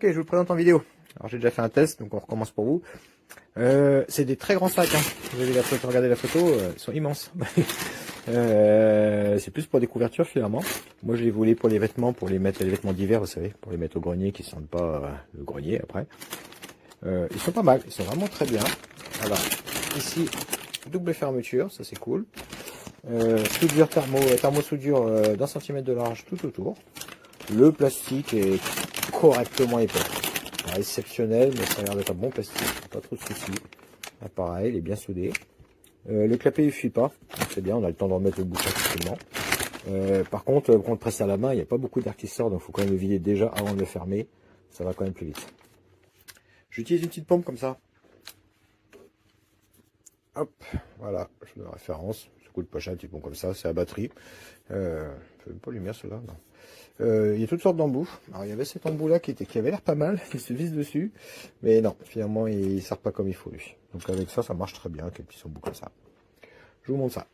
Ok, je vous le présente en vidéo. Alors j'ai déjà fait un test, donc on recommence pour vous. C'est des très grands sacs. Hein. Vous avez la photo, regardez la photo, ils sont immenses. C'est plus pour des couvertures finalement. Moi je les voulais pour les vêtements, pour les mettre les vêtements d'hiver, vous savez, pour les mettre au grenier qui sentent pas le grenier après. Ils sont pas mal, ils sont vraiment très bien. Alors ici double fermeture, ça c'est cool. Soudure thermosoudure d'un centimètre de large tout autour. Le plastique est correctement épais. Pas exceptionnel, mais ça a l'air d'être un bon plastique, pas trop de soucis. Là, pareil, il est bien soudé. Le clapet il fuit pas, c'est bien, on a le temps de remettre le bouchon facilement. Par contre, quand on le presse à la main, il n'y a pas beaucoup d'air qui sort, donc il faut quand même le vider déjà avant de le fermer. Ça va quand même plus vite. J'utilise une petite pompe comme ça. Hop, voilà, je le référence. Ce coup de poche, un petit pompe comme ça, c'est à batterie. Pas lumière cela, non. Il y a toutes sortes d'embouts. Alors il y avait cet embout là qui avait l'air pas mal, qui se visse dessus, mais non, finalement il ne sert pas comme il faut lui. Donc avec ça, ça marche très bien, quelques petits embouts comme ça. Je vous montre ça.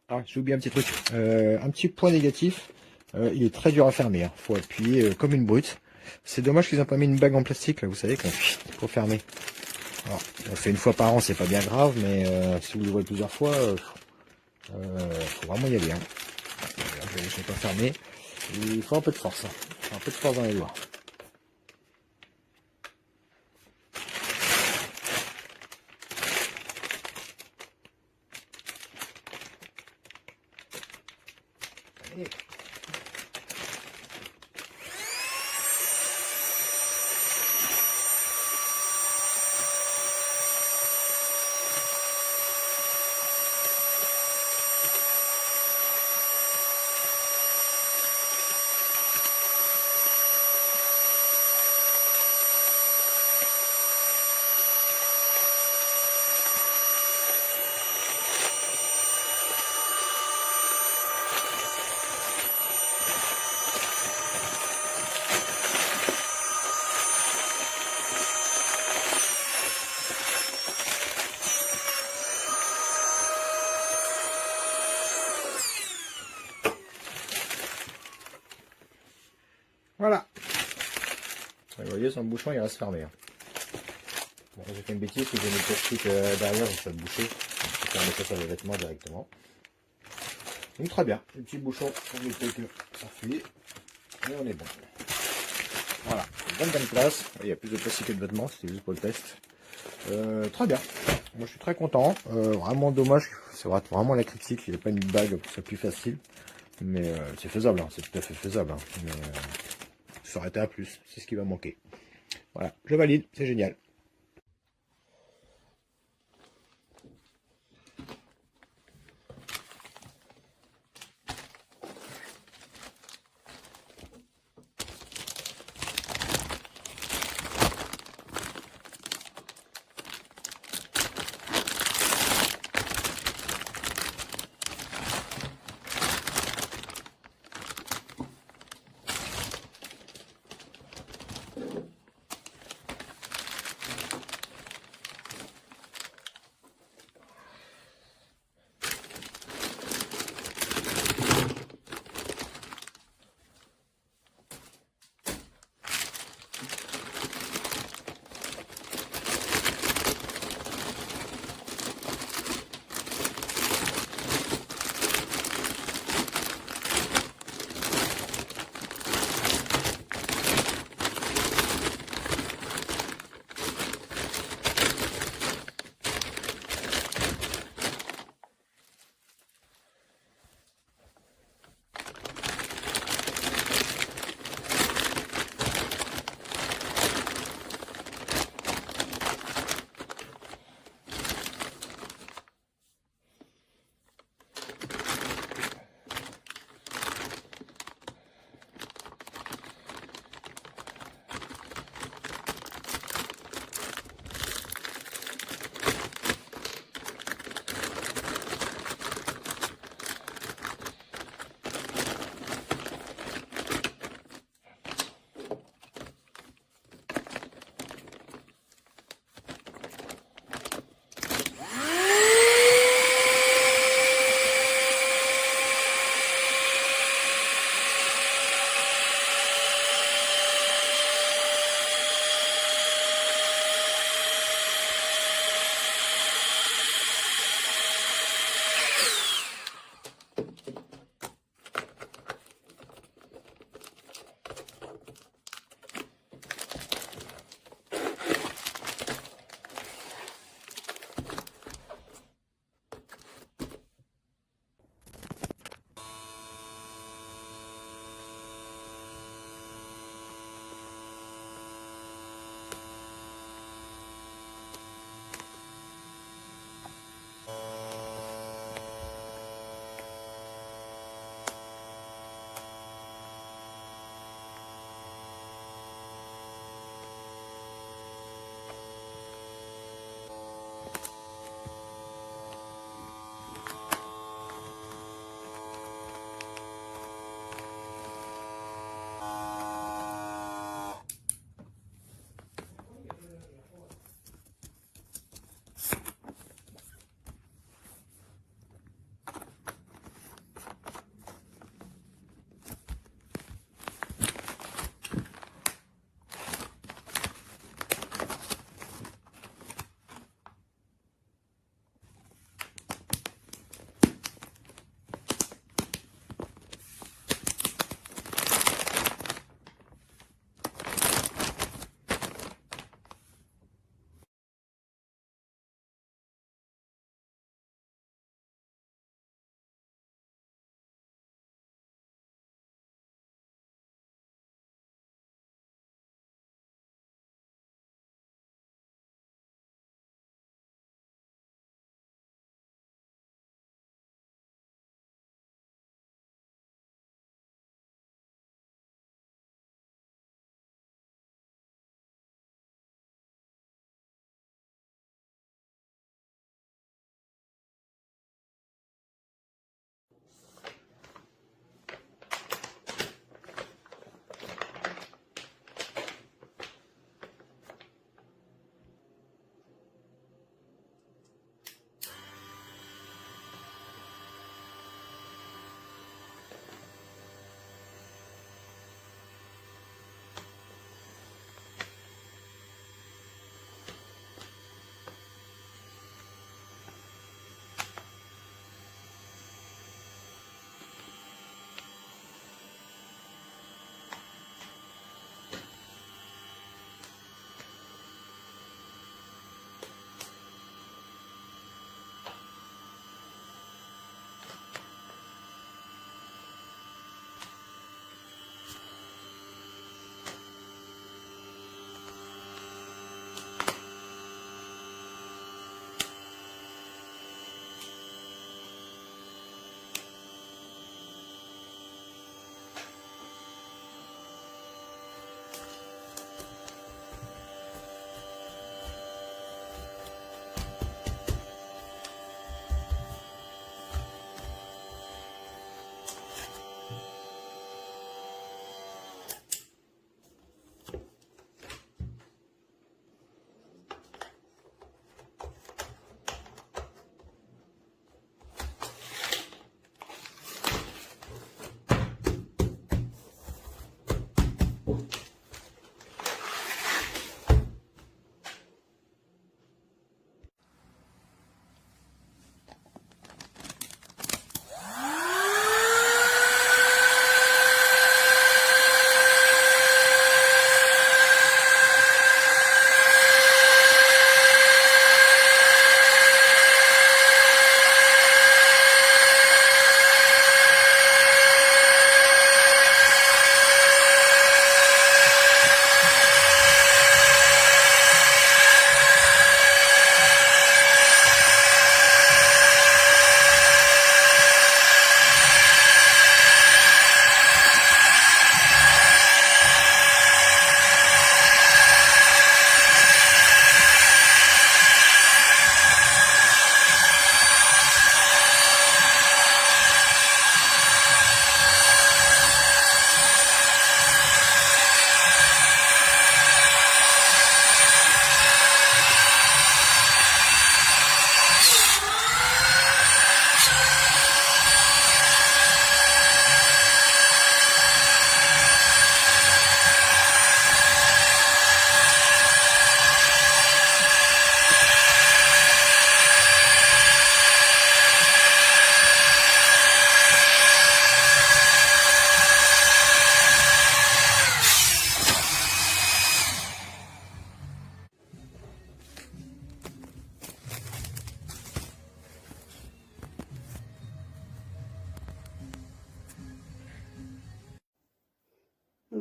Ah, j'ai oublié un petit truc. Un petit point négatif, il est très dur à fermer. Hein. Faut appuyer comme une brute. C'est dommage qu'ils n'ont pas mis une bague en plastique là, vous savez, pour fermer. Alors, on fait une fois par an, c'est pas bien grave, mais si vous le voyez plusieurs fois, faut vraiment y aller. Hein. Je ne vais pas fermer. Il faut un peu de force. Hein. Un peu de force dans les doigts. Allez. Voilà. Vous voyez, son bouchon il reste fermé. Hein. Bon, j'ai fait une bêtise, si j'ai mis le plastique derrière, ça va boucher. Je vais fermer ça sur les vêtements directement. Donc très bien, le petit bouchon pour éviter que ça fuit. Et on est bon. Voilà, bonne place. Il y a plus de plastique que de vêtements, c'était juste pour le test. Très bien. Moi je suis très content. Vraiment dommage, c'est vraiment la critique, il n'y a pas une bague pour que ce soit plus facile. Mais c'est faisable, hein. C'est tout à fait faisable. Hein. Mais ça aurait été un plus, c'est ce qui va manquer. Voilà, je valide, c'est génial.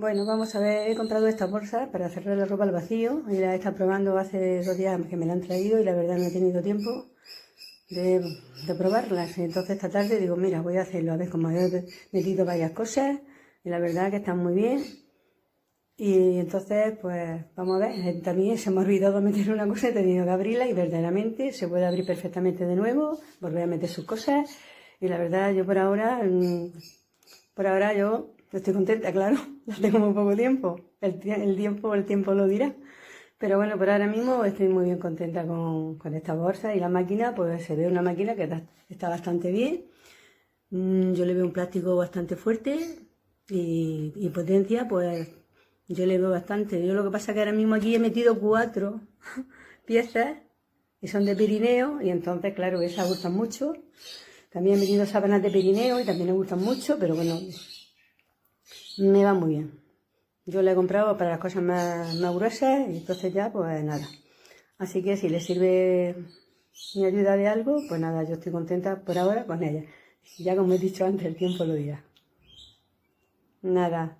Bueno, vamos a ver, he comprado esta bolsa para cerrar la ropa al vacío y la he estado probando hace 2 días que me la han traído y la verdad no he tenido tiempo de probarlas. Y entonces esta tarde digo, mira, voy a hacerlo, a ver cómo he metido varias cosas y la verdad que están muy bien. Y entonces, pues, vamos a ver, también se me ha olvidado meter una cosa, he tenido que abrirla y verdaderamente se puede abrir perfectamente de nuevo, volver a meter sus cosas y la verdad yo por ahora yo estoy contenta, claro, ya tengo muy poco tiempo, el tiempo lo dirá. Pero bueno, por ahora mismo estoy muy bien contenta con esta bolsa y la máquina, pues se ve una máquina que está bastante bien. Yo le veo un plástico bastante fuerte y potencia, pues yo le veo bastante. Yo lo que pasa es que ahora mismo aquí he metido 4 piezas y son de perineo y entonces, claro, esas gustan mucho. También he metido sábanas de perineo y también me gustan mucho, pero bueno, me va muy bien. Yo la he comprado para las cosas más gruesas y entonces ya, pues nada. Así que si le sirve mi ayuda de algo, pues nada, yo estoy contenta por ahora con ella. Ya como he dicho antes, el tiempo lo dirá. Nada.